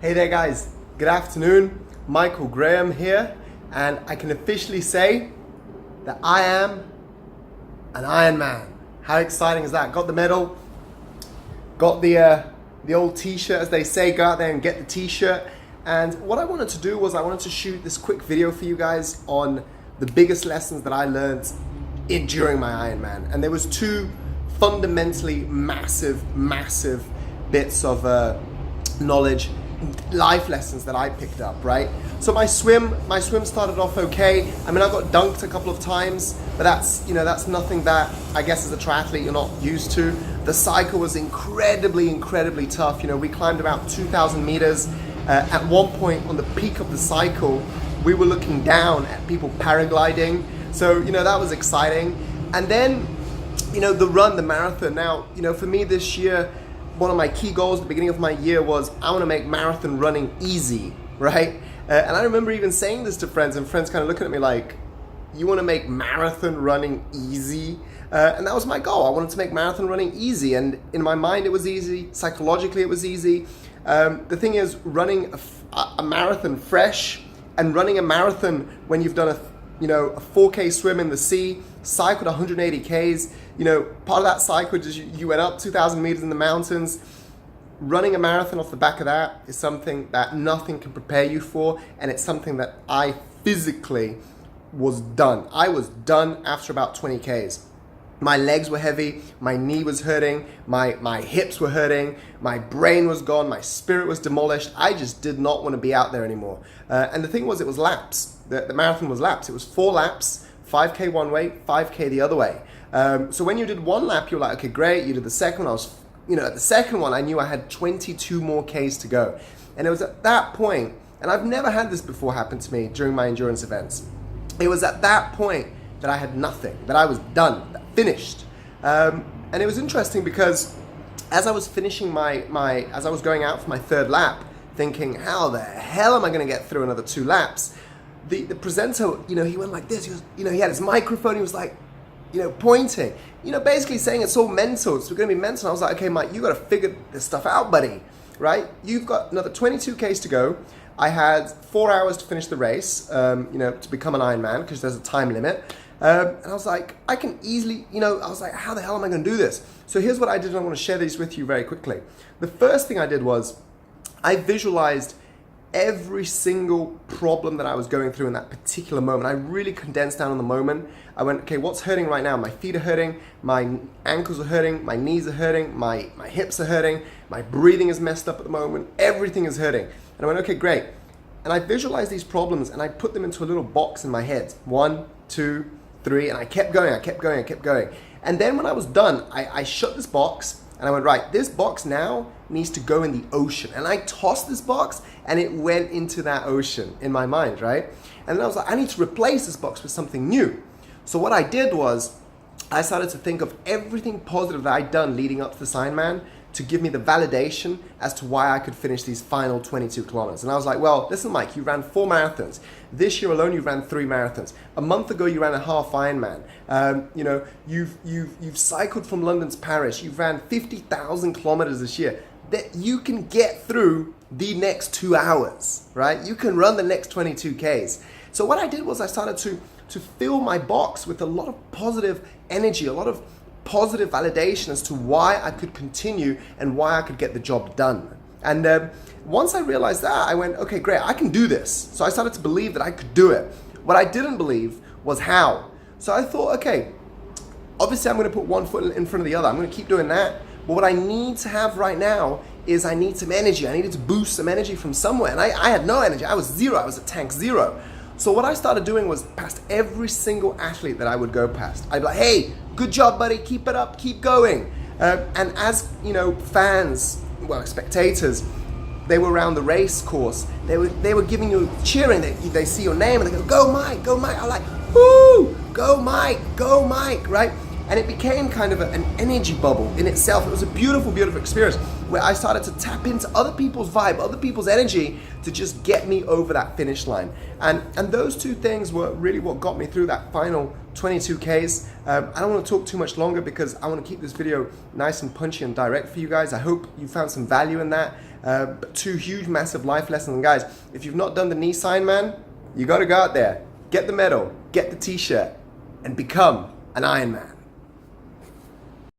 Hey there guys, good afternoon. Michael Graham here, and I can officially say that I am an Ironman. How exciting is that? Got the medal, got the old t-shirt, as they say. Go out there and get the t-shirt. And what I wanted to do was I wanted to shoot this quick video for you guys on the biggest lessons that I learned during my Ironman. And there was two fundamentally massive bits of knowledge, life lessons that I picked up, right? So my swim started off okay. I mean, I got dunked a couple of times, but that's nothing that I guess as a triathlete you're not used to. The cycle was incredibly tough. We climbed about 2,000 meters. At one point on the peak of the cycle, we were looking down at people paragliding. So, that was exciting. And then, the run, the marathon. Now, for me this year, one of my key goals at the beginning of my year was I want to make marathon running easy, right? And I remember even saying this to friends, and friends kind of looking at me like, you want to make marathon running easy? And that was my goal. I wanted to make marathon running easy. And in my mind, it was easy. Psychologically, it was easy. The thing is, running a marathon fresh and running a marathon when you've done a 4K swim in the sea, cycled 180 Ks, part of that cycle is you went up 2,000 meters in the mountains. Running a marathon off the back of that is something that nothing can prepare you for, and it's something that I physically was done. I was done after about 20 Ks. My legs were heavy, my knee was hurting, my hips were hurting, my brain was gone, my spirit was demolished. I just did not want to be out there anymore. And the thing was, it was laps. The marathon was laps. It was 4 laps, 5K one way, 5K the other way. So when you did one lap, you were like, okay, great. You did the second one. At the second one, I knew I had 22 more Ks to go. And it was at that point, and I've never had this before happen to me during my endurance events. It was at that point that I had nothing, that I was done, finished. And it was interesting because as I was finishing as I was going out for my third lap, thinking, how the hell am I going to get through another 2 laps? The presenter, he went like this. He was, he had his microphone. He was like, pointing, basically saying it's all mental. It's going to be mental. I was like, okay, Mike, you got to figure this stuff out, buddy, right? You've got another 22 Ks to go. I had 4 hours to finish the race, to become an Ironman because there's a time limit. And I was like, I can easily, I was like, how the hell am I going to do this? So here's what I did, and I want to share these with you very quickly. The first thing I did was I visualized every single problem that I was going through in that particular moment. I really condensed down on the moment. I went, okay, what's hurting right now? My feet are hurting, my ankles are hurting, my knees are hurting, my hips are hurting, my breathing is messed up at the moment, everything is hurting. And I went, okay, great. And I visualized these problems and I put them into a little box in my head. 1, 2, 3, and I kept going. And then when I was done, I shut this box and I went, right, this box now needs to go in the ocean. And I tossed this box and it went into that ocean in my mind, right? And then I was like, I need to replace this box with something new. So what I did was I started to think of everything positive that I'd done leading up to this Ironman to give me the validation as to why I could finish these final 22 kilometers. And I was like, well, listen, Mike, you ran 4 marathons. This year alone, you ran 3 marathons. A month ago, you ran a half Ironman. You've cycled from London to Paris. You've ran 50,000 kilometers this year. That you can get through the next 2 hours, right? You can run the next 22 Ks. So what I did was I started to fill my box with a lot of positive energy, a lot of positive validation as to why I could continue and why I could get the job done. And once I realized that, I went, okay, great, I can do this. So I started to believe that I could do it. What I didn't believe was how. So I thought, okay, obviously I'm going to put one foot in front of the other. I'm going to keep doing that. But what I need to have right now is I need some energy. I needed to boost some energy from somewhere. And I had no energy. I was zero. I was at tank zero. So what I started doing was past every single athlete that I would go past, I'd be like, hey, good job, buddy. Keep it up. Keep going. And as, fans, spectators, they were around the race course. They were giving you cheering. They see your name and they go, go Mike, go Mike. I'm like, woo, go Mike, right? And it became kind of an energy bubble in itself. It was a beautiful, beautiful experience where I started to tap into other people's vibe, other people's energy to just get me over that finish line. And those two things were really what got me through that final 22Ks. I don't want to talk too much longer because I want to keep this video nice and punchy and direct for you guys. I hope you found some value in that. But two huge, massive life lessons. And guys, if you've not done the Nice Ironman, you got to go out there, get the medal, get the t-shirt, and become an Ironman.